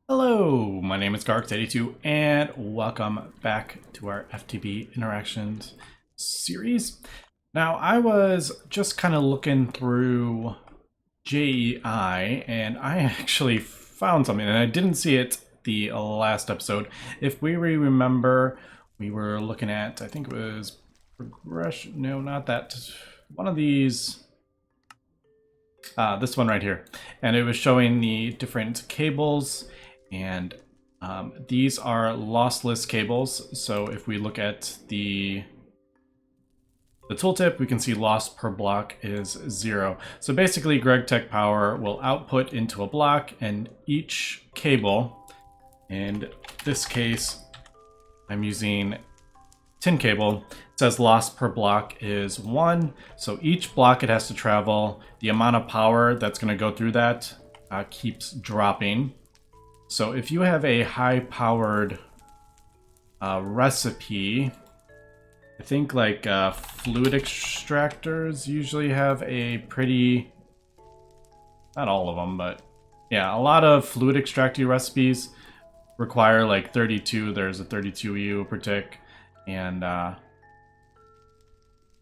Hello, my name is Gregtech and welcome back to our FTB Interactions series. Now, I was just kind of looking through JEI and I actually found something, and I didn't see it the last episode. If we remember, we were looking at, I think it was progression, no, not that, one of these. This one right here, and it was showing the different cables, and these are lossless cables. So if we look at the tooltip, we can see loss per block is 0. So basically Gregtech power will output into a block, and each cable, in this case I'm using tin cable, it says loss per block is 1. So each block it has to travel, the amount of power that's going to go through that keeps dropping. So if you have a high powered recipe, I think like fluid extractors usually have a pretty, not all of them, but yeah, a lot of fluid extracting recipes require like 32, there's a 32 EU per tick. And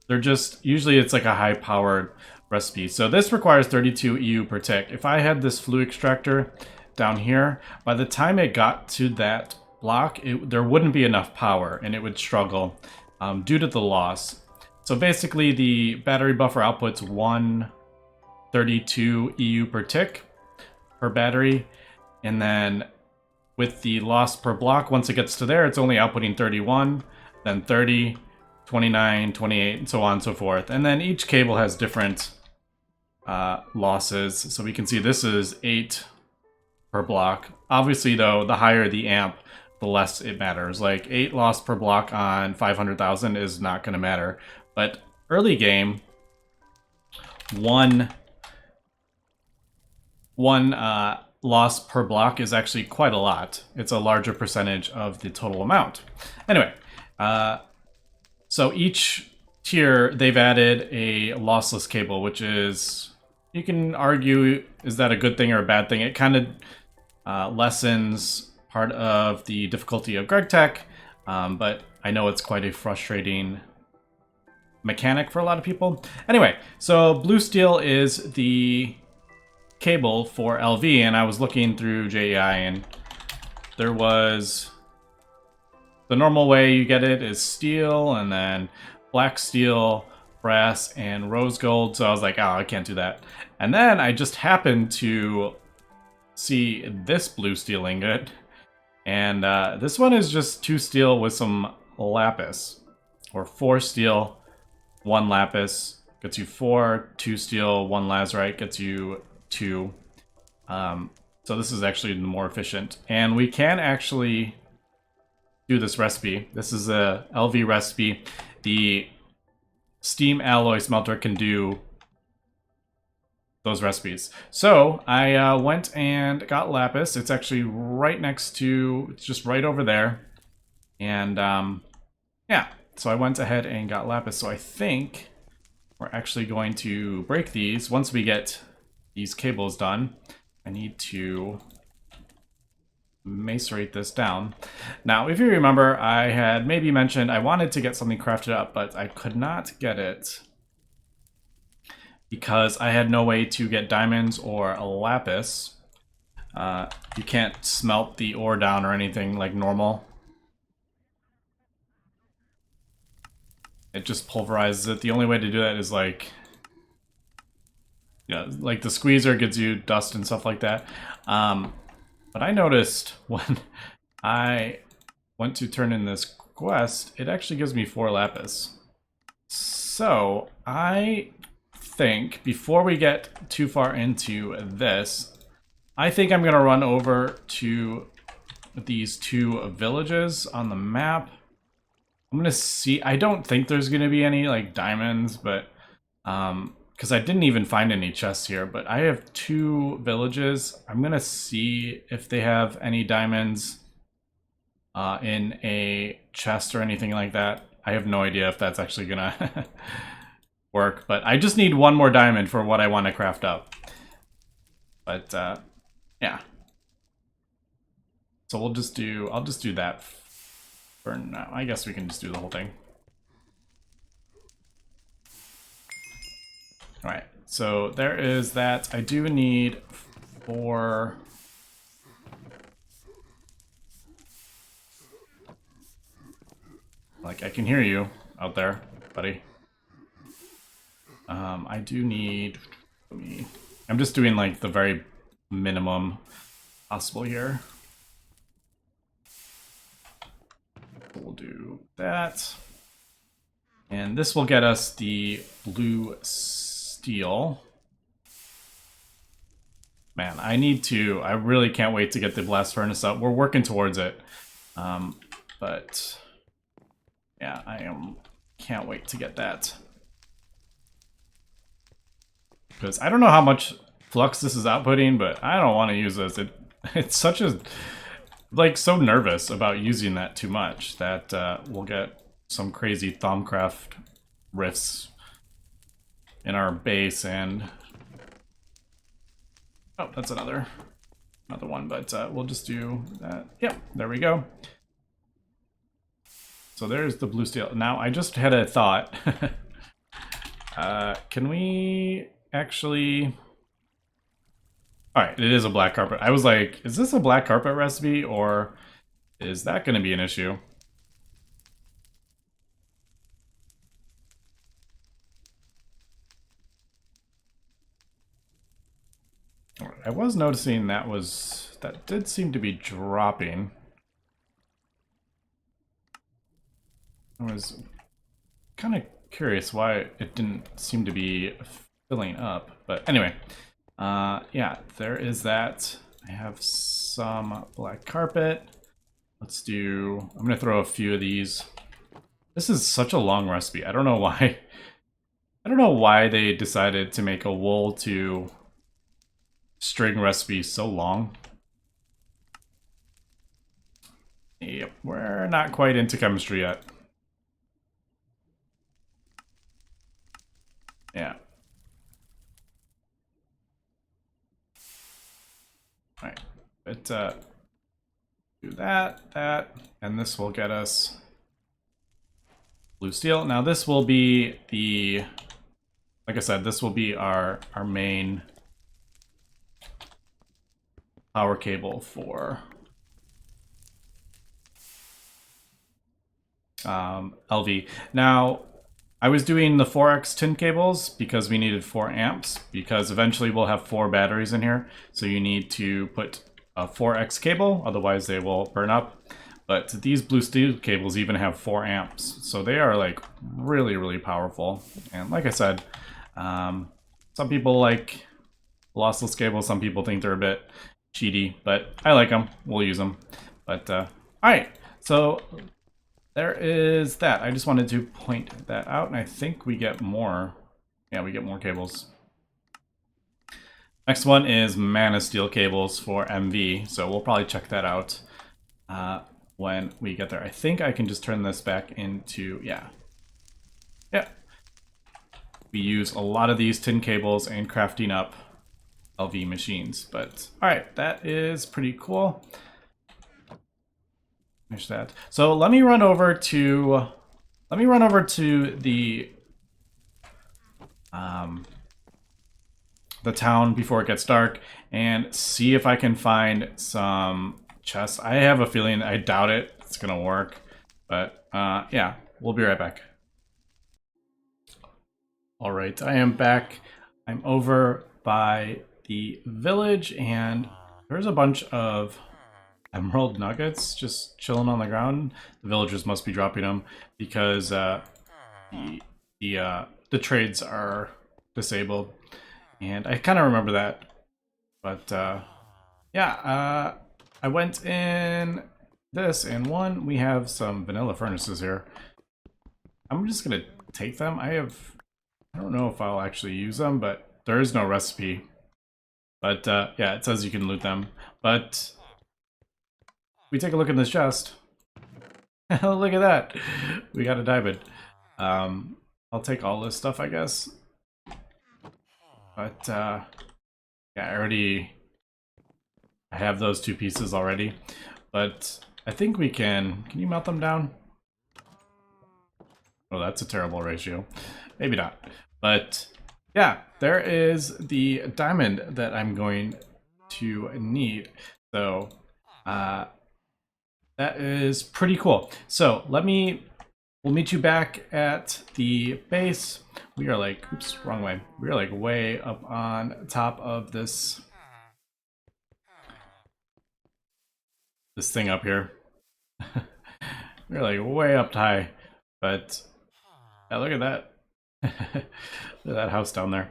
they're just, usually it's like a high powered recipe. So this requires 32 EU per tick. If I had this fluid extractor down here, by the time it got to that block, there wouldn't be enough power and it would struggle due to the loss. So basically the battery buffer outputs 132 EU per tick per battery, and then with the loss per block, once it gets to there, it's only outputting 31, then 30, 29, 28, and so on and so forth. And then each cable has different losses. So we can see this is 8 per block. Obviously, though, the higher the amp, the less it matters. Like 8 loss per block on 500,000 is not going to matter. But early game, one loss per block is actually quite a lot. It's a larger percentage of the total amount. Anyway, so each tier, they've added a lossless cable, which is, you can argue, is that a good thing or a bad thing? It kind of lessens part of the difficulty of Gregtech, but I know it's quite a frustrating mechanic for a lot of people. Anyway, so blue steel is the cable for LV, and I was looking through JEI, and there was, the normal way you get it is steel, and then black steel, brass, and rose gold. So I was like, oh, I can't do that. And then I just happened to see this blue steel ingot, and this one is just 2 steel with some lapis, or 4 steel, 1 lapis gets you 4, 2 steel, 1 lazurite gets you 2. So this is actually more efficient, and we can actually do this recipe. This is a LV recipe. The steam alloy smelter can do those recipes. So I went and got lapis. It's actually right next to, it's just right over there. And yeah, so I went ahead and got lapis. So I think we're actually going to break these once we get these cables done. I need to macerate this down. Now, if you remember, I had maybe mentioned I wanted to get something crafted up, but I could not get it because I had no way to get diamonds or a lapis. You can't smelt the ore down or anything like normal. It just pulverizes it. The only way to do that is like, yeah, like the squeezer gives you dust and stuff like that. But I noticed when I went to turn in this quest, it actually gives me 4 lapis. So I think before we get too far into this, I think I'm gonna run over to these 2 villages on the map. I'm gonna see, I don't think there's gonna be any like diamonds, but because I didn't even find any chests here, but I have 2 villages. I'm gonna see if they have any diamonds in a chest or anything like that. I have no idea if that's actually gonna work, but I just need 1 more diamond for what I want to craft up. But yeah. So I'll just do that for now. I guess we can just do the whole thing. All right, so there is that. I do need 4. Like, I can hear you out there, buddy. I do need. I'm just doing like the very minimum possible here. We'll do that. And this will get us the blue steel. Man, I really can't wait to get the blast furnace up. We're working towards it. But yeah, can't wait to get that. Because I don't know how much flux this is outputting, but I don't want to use this. It's such a, like, so nervous about using that too much that we'll get some crazy Thaumcraft rifts in our base, and oh, that's another one, but we'll just do that. Yep, there we go. So there's the blue steel. Now I just had a thought. Can we actually? All right, it is a black carpet. I was like, is this a black carpet recipe, or is that going to be an issue? I was noticing that did seem to be dropping. I was kind of curious why it didn't seem to be filling up, but anyway, yeah, there is that. I have some black carpet. Let's do, I'm gonna throw a few of these. This is such a long recipe. I don't know why. I don't know why they decided to make a wool to string recipe so long. Yep, we're not quite into chemistry yet. Yeah. All right, but do that, and this will get us blue steel. Now this will be the, like I said, this will be our main power cable for LV. Now, I was doing the 4x tin cables because we needed 4 amps, because eventually we'll have 4 batteries in here. So you need to put a 4x cable, otherwise they will burn up. But these blue steel cables even have 4 amps. So they are like really, really powerful. And like I said, some people like lossless cables, some people think they're a bit cheaty, but I like them. We'll use them. But all right, so there is that. I just wanted to point that out, and I think we get more. Yeah, we get more cables. Next one is mana steel cables for MV, so we'll probably check that out when we get there. I think I can just turn this back into, yeah. We use a lot of these tin cables and crafting up LV machines, but all right, that is pretty cool. Finish that. So let me run over to the town before it gets dark and see if I can find some chests. I have a feeling, I doubt it's gonna work, but yeah, we'll be right back. All right, I am back. I'm over by the village, and there's a bunch of emerald nuggets just chilling on the ground. The villagers must be dropping them because the trades are disabled, and I kind of remember that. But yeah, I went in this, and we have some vanilla furnaces here. I'm just gonna take them. I don't know if I'll actually use them, but there is no recipe. But yeah, it says you can loot them. But we take a look in this chest. Look at that. We got a diamond. I'll take all this stuff, I guess. But yeah, I have those 2 pieces already. but I think we can you melt them down? Oh, that's a terrible ratio. Maybe not. But yeah, there is the diamond that I'm going to need. So that is pretty cool. So we'll meet you back at the base. We are like, oops, wrong way. We are like way up on top of this thing up here. We're like way up high, but yeah, look at that. Look at that house down there.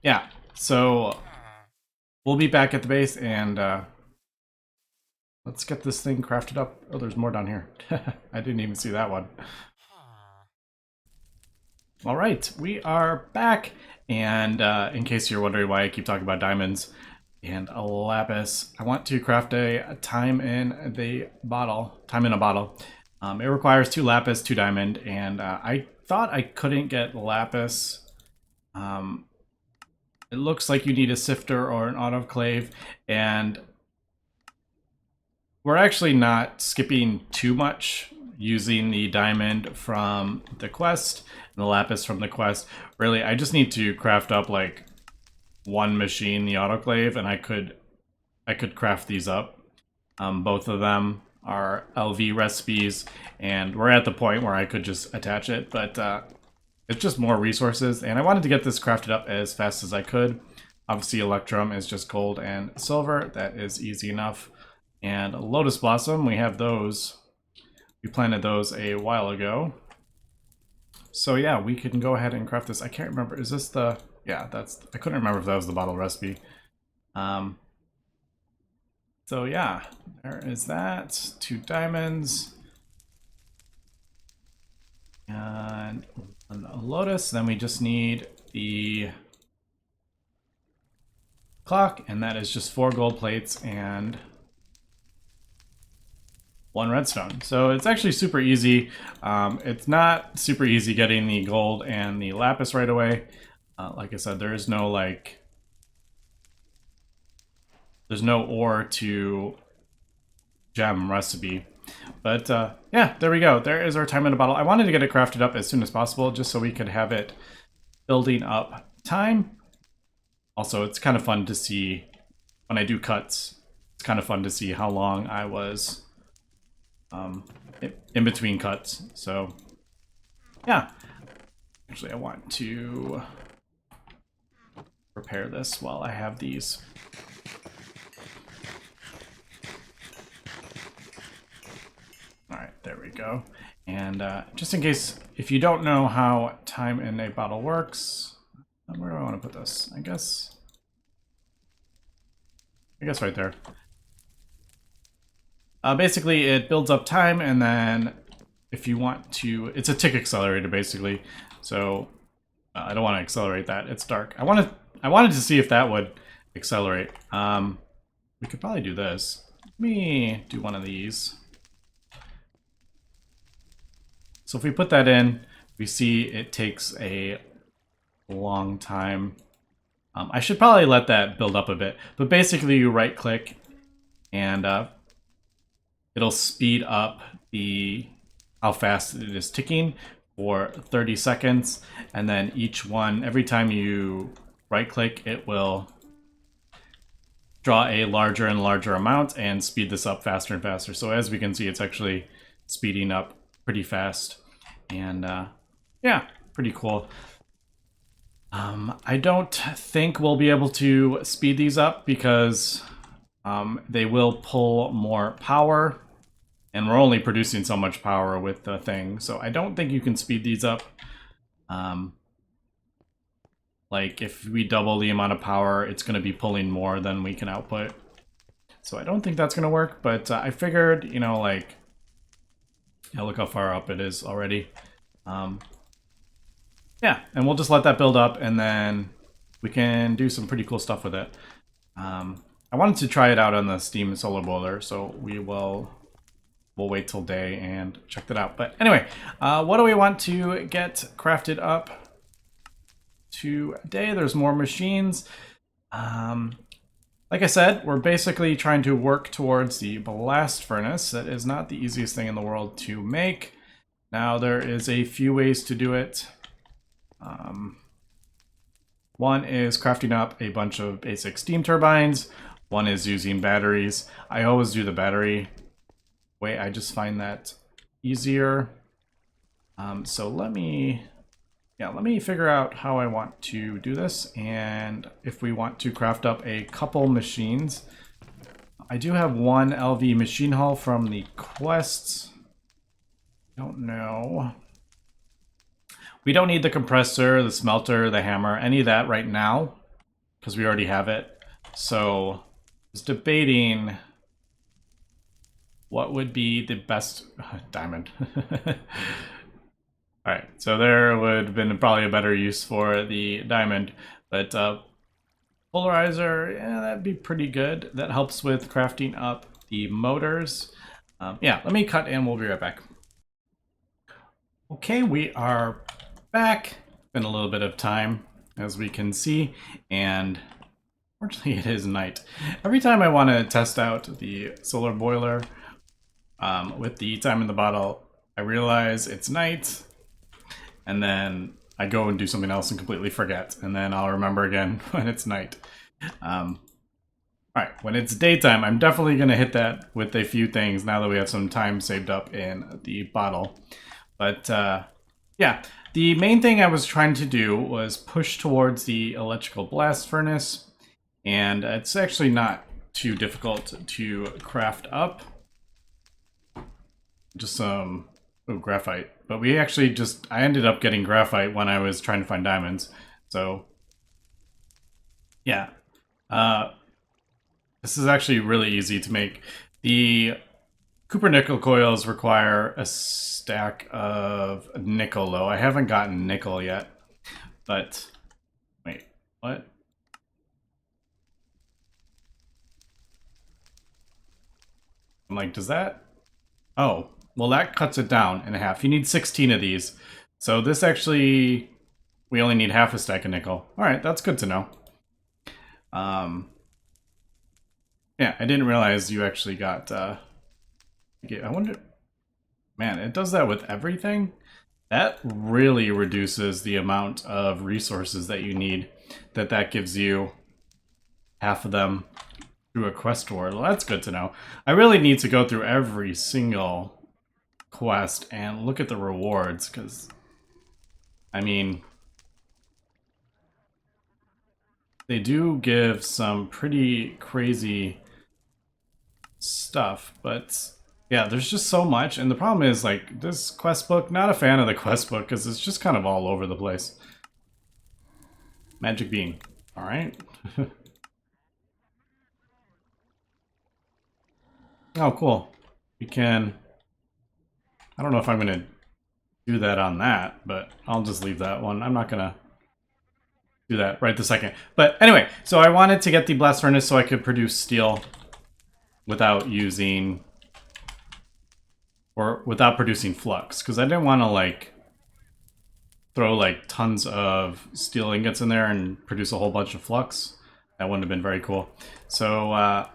Yeah, so we'll be back at the base and let's get this thing crafted up. Oh, there's more down here. I didn't even see that one. All right, we are back. And in case you're wondering why I keep talking about diamonds and a lapis, I want to craft a time in a bottle. It requires 2 lapis, 2 diamond, and I thought I couldn't get lapis. It looks like you need a sifter or an autoclave, and we're actually not skipping too much using the diamond from the quest and the lapis from the quest. Really, I just need to craft up like one machine, the autoclave, and I could craft these up. Both of them are LV recipes, and we're at the point where I could just attach it, but it's just more resources, and I wanted to get this crafted up as fast as I could. Obviously, Electrum is just gold and silver. That is easy enough. And Lotus Blossom, we have those. We planted those a while ago. So yeah, we can go ahead and craft this. I can't remember, is this the... Yeah, I couldn't remember if that was the bottle recipe. So yeah, there is that. 2 diamonds. And a lotus. Then we just need the clock, and that is just 4 gold plates and 1 redstone. So it's actually super easy. It's not super easy getting the gold and the lapis right away. Like I said, there is no there's no ore to gem recipe. But yeah, there we go. There is our time in a bottle. I wanted to get it crafted up as soon as possible just so we could have it building up time. Also, it's kind of fun to see when I do cuts. It's kind of fun to see how long I was in between cuts. So yeah, actually I want to prepare this while I have these. All right, there we go. And just in case, if you don't know how time in a bottle works, where do I want to put this? I guess right there. Basically, it builds up time, and then if you want to, it's a tick accelerator basically. So I don't want to accelerate that. It's dark. I wanted to see if that would accelerate. We could probably do this. Let me do one of these. So if we put that in, we see it takes a long time. I should probably let that build up a bit, but basically you right click and it'll speed up how fast it is ticking for 30 seconds, and then each one, every time you right click, it will draw a larger and larger amount and speed this up faster and faster. So as we can see, it's actually speeding up pretty fast, and yeah, pretty cool. I don't think we'll be able to speed these up because they will pull more power, and we're only producing so much power with the thing, so I don't think you can speed these up. Like if we double the amount of power, it's going to be pulling more than we can output. So I don't think that's going to work, but I figured, you know, like, yeah, look how far up it is already. Yeah, and we'll just let that build up, and then we can do some pretty cool stuff with it. I wanted to try it out on the Steam Solar Boiler, so we'll wait till day and check that out. But anyway, what do we want to get crafted up today? There's more machines. like I said, we're basically trying to work towards the blast furnace. That is not the easiest thing in the world to make. Now, there is a few ways to do it. One is crafting up a bunch of basic steam turbines. One is using batteries. I always do the battery way. I just find that easier. So let me figure out how I want to do this, and if we want to craft up a couple machines. I do have one LV machine hull from the quests. Don't know. We don't need the compressor, the smelter, the hammer, any of that right now, because we already have it. So I was debating what would be the best diamond. Alright, so there would have been probably a better use for the diamond, but polarizer, yeah, that'd be pretty good. That helps with crafting up the motors. Yeah, let me cut and we'll be right back. Okay, we are back. Been a little bit of time, as we can see, and fortunately it is night. Every time I want to test out the solar boiler with the time in the bottle, I realize it's night, and then I go and do something else and completely forget, and then I'll remember again when it's night. Alright, when it's daytime, I'm definitely going to hit that with a few things now that we have some time saved up in the bottle. But yeah, the main thing I was trying to do was push towards the electrical blast furnace, and it's actually not too difficult to craft up. Just some graphite. But we actually I ended up getting graphite when I was trying to find diamonds. So, yeah. This is actually really easy to make. The Cooper nickel coils require a stack of nickel, though. I haven't gotten nickel yet. But, wait, what? I'm like, does that? Oh. Well, that cuts it down in half. You need 16 of these. So this actually, we only need half a stack of nickel. All right, that's good to know. Yeah, I didn't realize you actually got, I wonder, man, it does that with everything? That really reduces the amount of resources that you need, that gives you half of them through a quest reward. Well, that's good to know. I really need to go through every single quest and look at the rewards, because I mean, they do give some pretty crazy stuff, but yeah, there's just so much. And the problem is, like, this quest book, not a fan of the quest book because it's just kind of all over the place. Magic bean. All right. Oh, cool. We can, I don't know if I'm going to do that on that, but I'll just leave that one. I'm not going to do that right this second. But anyway, so I wanted to get the blast furnace so I could produce steel without using, or without producing flux, because I didn't want to, like, throw, like, tons of steel ingots in there and produce a whole bunch of flux. That wouldn't have been very cool. So,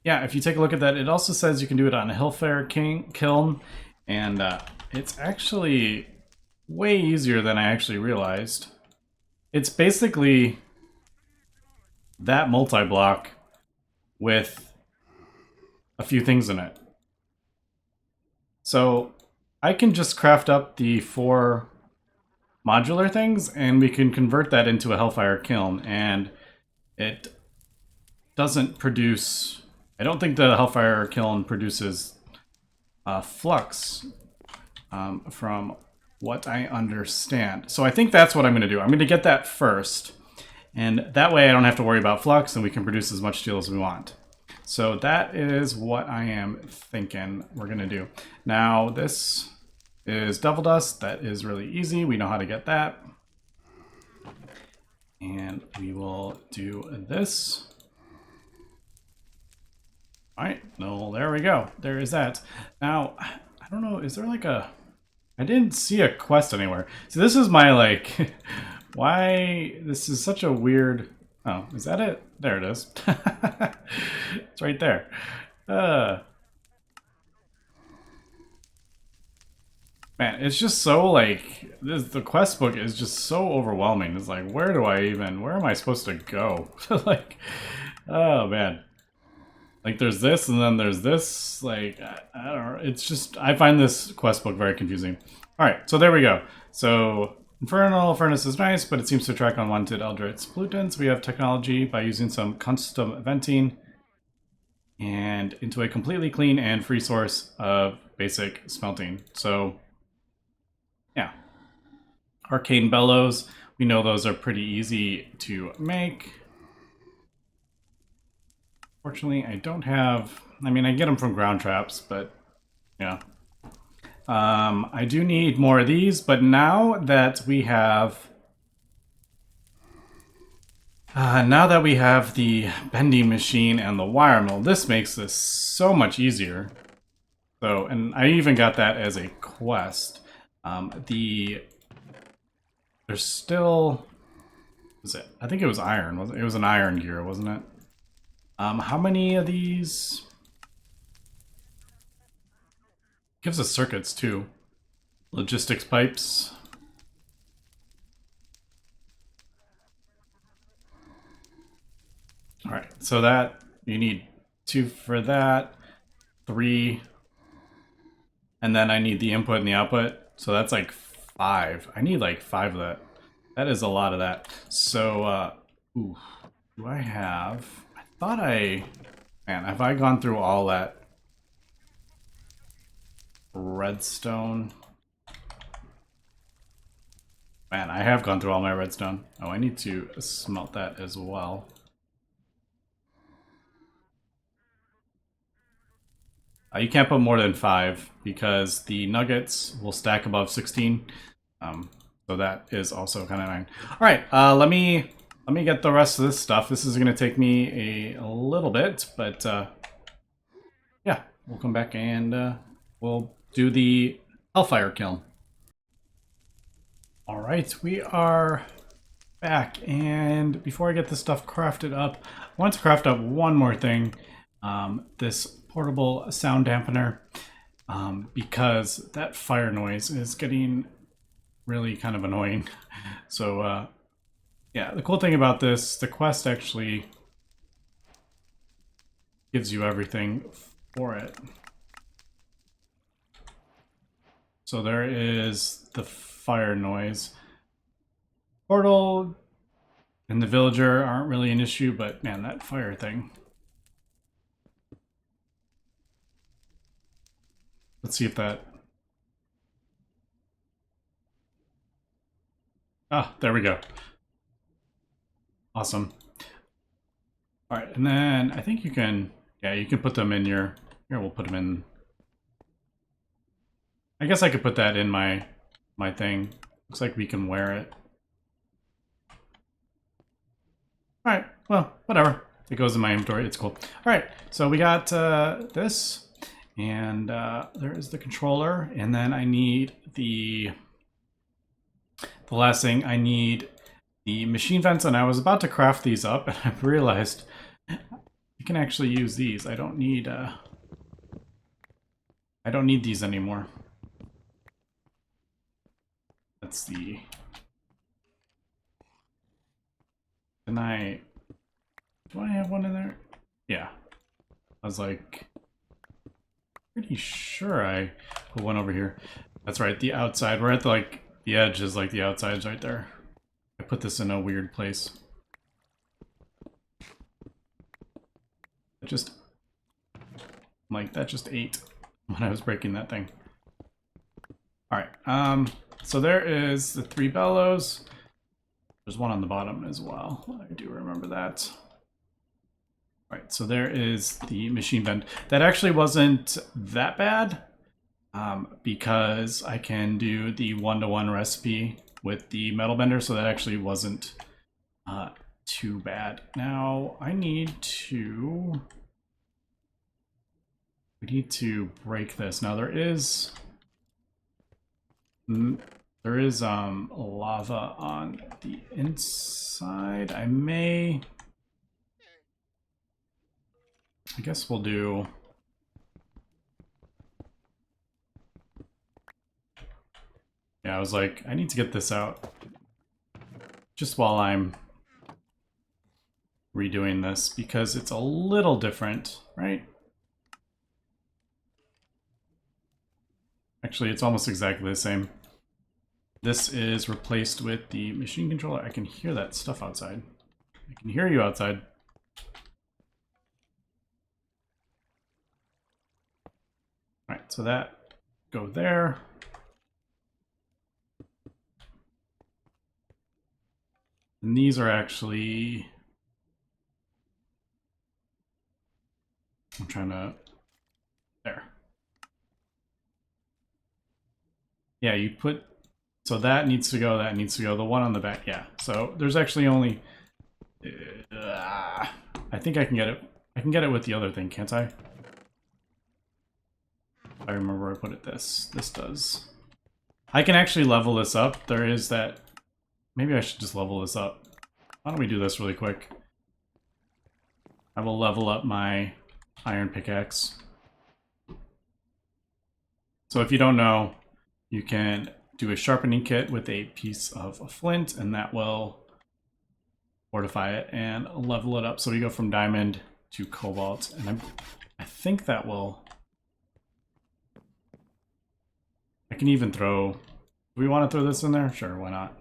yeah, if you take a look at that, it also says you can do it on a Hellfire Kiln, and it's actually way easier than I actually realized. It's basically that multi-block with a few things in it. So I can just craft up the 4 modular things, and we can convert that into a Hellfire Kiln, and it doesn't produce... I don't think the Hellfire Kiln produces flux, from what I understand. So I think that's what I'm going to do. I'm going to get that first, and that way I don't have to worry about flux, and we can produce as much steel as we want. So that is what I am thinking we're going to do. Now, this is Devil Dust. That is really easy. We know how to get that. And we will do this. All right, no, there we go. There is that. Now, I don't know, is there like a... I didn't see a quest anywhere. So this is my, like, why... This is such a weird Oh, is that it? There it is. It's right there. Man, it's just so like the quest book is just so overwhelming. It's like, where am I supposed to go? Like, oh man. Like there's this and then there's this. Like I don't know. It's just I find this quest book very confusing. All right, so there we go. So Infernal Furnace is nice, but it seems to track unwanted Eldritch pollutants. We have technology by using some custom venting and into a completely clean and free source of basic smelting. So yeah, arcane bellows. We know those are pretty easy to make. Fortunately, I don't have... I mean, I get them from ground traps, but yeah. I do need more of these, but now that we have... now that we have the bending machine and the wire mill, this makes this so much easier. So, and I even got that as a quest. There's still... Was it? I think it was iron. It was an iron gear, wasn't it? How many of these? Gives us circuits too. Logistics pipes. All right, so that you need 2 for that, 3, and then I need the input and the output. So that's like 5. I need like 5 of that. That is a lot of that. So, ooh, do I have? I thought man, have I gone through all that redstone? Man, I have gone through all my redstone. Oh, I need to smelt that as well. You can't put more than 5 because the nuggets will stack above 16. So that is also kind of annoying. All right, let me get the rest of this stuff. This is going to take me a little bit, but yeah, we'll come back and we'll do the Hellfire Kiln. All right, we are back, and before I get this stuff crafted up, I want to craft up one more thing. This portable sound dampener, because that fire noise is getting really kind of annoying. So yeah, the cool thing about this, the quest actually gives you everything for it. So there is the fire noise. Portal and the villager aren't really an issue, but man, that fire thing. Let's see if that... Ah, there we go. Awesome. All right, and then I think you can... Yeah, you can put them in your... Here, we'll put them in... I guess I could put that in my thing. Looks like we can wear it. All right, well, whatever. It goes in my inventory. It's cool. All right, so we got this, and there is the controller, and then I need the last thing. I need the machine vents, and I was about to craft these up, and I realized you can actually use these. I don't need these anymore. That's the... Do I have one in there? Yeah. I was like, pretty sure I put one over here. That's right, the outside. We're at the edge is like the outside's right there. I put this in a weird place. That just ate when I was breaking that thing. All right, so there is the 3 bellows. There's one on the bottom as well. I do remember that. All right, so there is the machine vent. That actually wasn't that bad because I can do the 1-to-1 recipe with the metal bender, so that actually wasn't too bad. Now we need to break this. Now there is There is lava on the inside. I guess we'll do... Yeah, I was like, I need to get this out just while I'm redoing this because it's a little different, right? Actually, it's almost exactly the same. This is replaced with the machine controller. I can hear that stuff outside. I can hear you outside. All right, so that go there. And these are actually... I'm trying to... There. Yeah, you put... So that needs to go, that needs to go. The one on the back, yeah. So there's actually only... I think I can get it. I can get it with the other thing, can't I? I remember where I put it. This does. I can actually level this up. There is that... Maybe I should just level this up. Why don't we do this really quick? I will level up my iron pickaxe. So if you don't know, you can do a sharpening kit with a piece of flint, and that will fortify it and level it up. So we go from diamond to cobalt, and I think that will... I can even throw... Do we want to throw this in there? Sure, why not?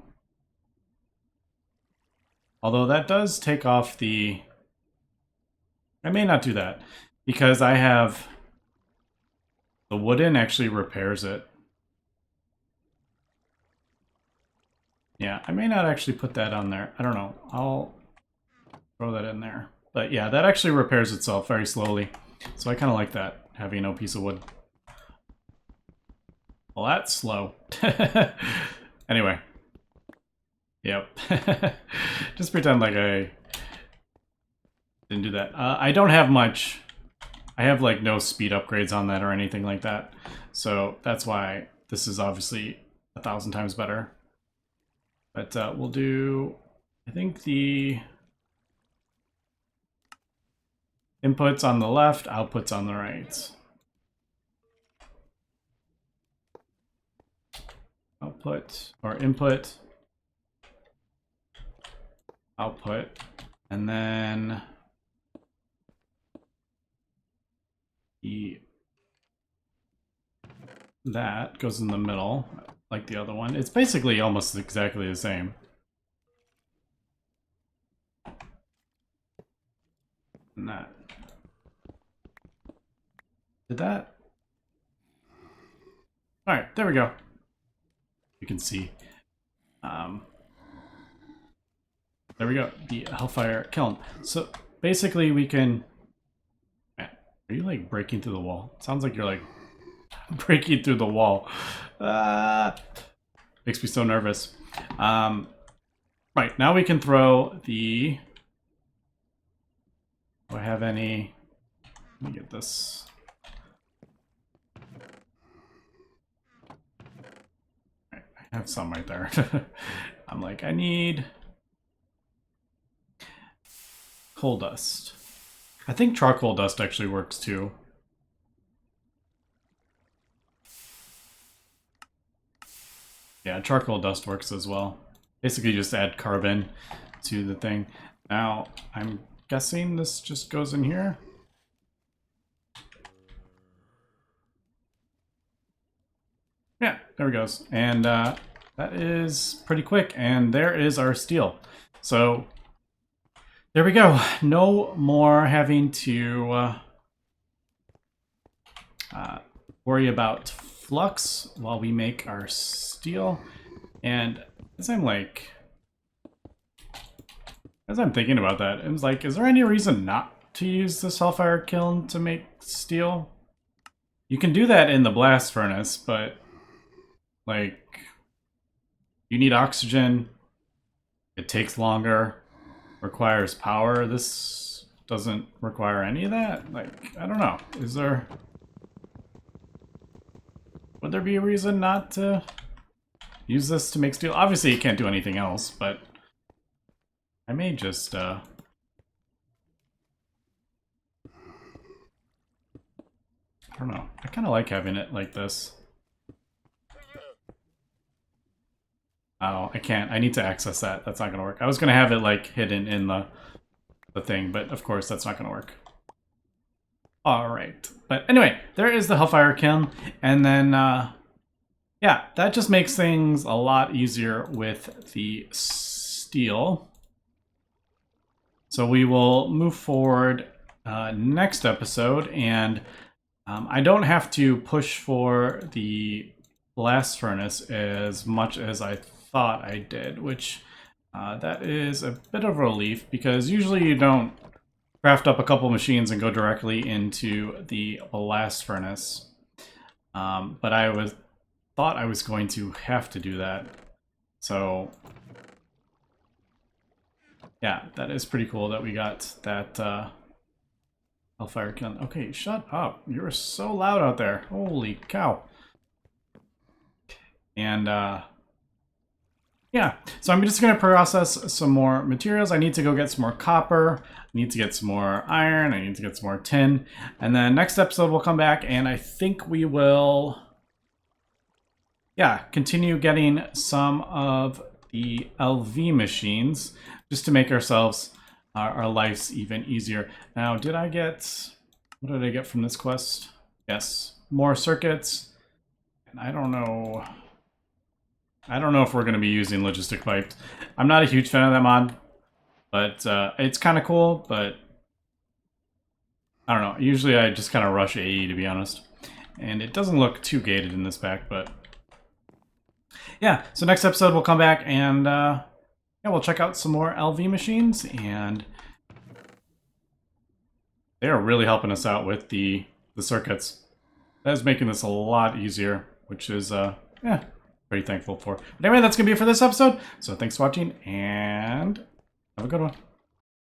Although that does take off the... I may not do that, because I have... The wooden actually repairs it. Yeah, I may not actually put that on there. I don't know. I'll throw that in there. But yeah, that actually repairs itself very slowly. So I kind of like that, having no piece of wood. Well, that's slow. Anyway. Yep. Just pretend like I didn't do that. I don't have much. I have like no speed upgrades on that or anything like that. So that's why this is obviously 1,000 times better. But we'll do, I think the inputs on the left, outputs on the right. Output or input, output, and then that goes in the middle. Like the other one. It's basically almost exactly the same. And that. Did that? Alright, there we go. You can see. There we go. The Hellfire Kiln. So basically we can... Man, are you like breaking through the wall? It sounds like you're like breaking through the wall. Makes me so nervous. Right, now we can throw the... Do I have any... Let me get this. Right, I have some right there. I'm like, I need... coal dust. I think charcoal dust actually works too. Yeah, charcoal dust works as well. Basically just add carbon to the thing. Now, I'm guessing this just goes in here. Yeah, there it goes. And that is pretty quick. And there is our steel. So, there we go. No more having to worry about flux while we make our steel. And as I'm thinking about that, it was like, is there any reason not to use this Hellfire Kiln to make steel? You can do that in the blast furnace, but like, you need oxygen, it takes longer, requires power. This doesn't require any of that. Like, I don't know. Would there be a reason not to use this to make steel. Obviously, you can't do anything else, but I may just I don't know. I kind of like having it like this. Oh, I can't. I need to access that. That's not going to work. I was going to have it like hidden in the thing, but of course that's not going to work. All right. But anyway, there is the Hellfire Kiln, and then yeah, that just makes things a lot easier with the steel. So we will move forward next episode, and I don't have to push for the blast furnace as much as I thought I did, which that is a bit of a relief, because usually you don't craft up a couple machines and go directly into the blast furnace. But I thought I was going to have to do that. So yeah, that is pretty cool that we got that Hellfire Kiln. Okay, shut up. You're so loud out there. Holy cow. And yeah, so I'm just going to process some more materials. I need to go get some more copper. I need to get some more iron. I need to get some more tin. And then next episode we'll come back, and I think we will, yeah, continue getting some of the LV machines just to make ourselves, our lives even easier. Now, did I get, what did I get from this quest? Yes, more circuits. And I don't know if we're going to be using logistic pipes. I'm not a huge fan of that mod, but it's kind of cool, but I don't know. Usually I just kind of rush AE, to be honest. And it doesn't look too gated in this pack, but yeah. So next episode we'll come back and yeah, we'll check out some more LV machines, and they are really helping us out with the circuits. That is making this a lot easier, which is yeah, very thankful for. But anyway, that's going to be it for this episode. So thanks for watching, and have a good one.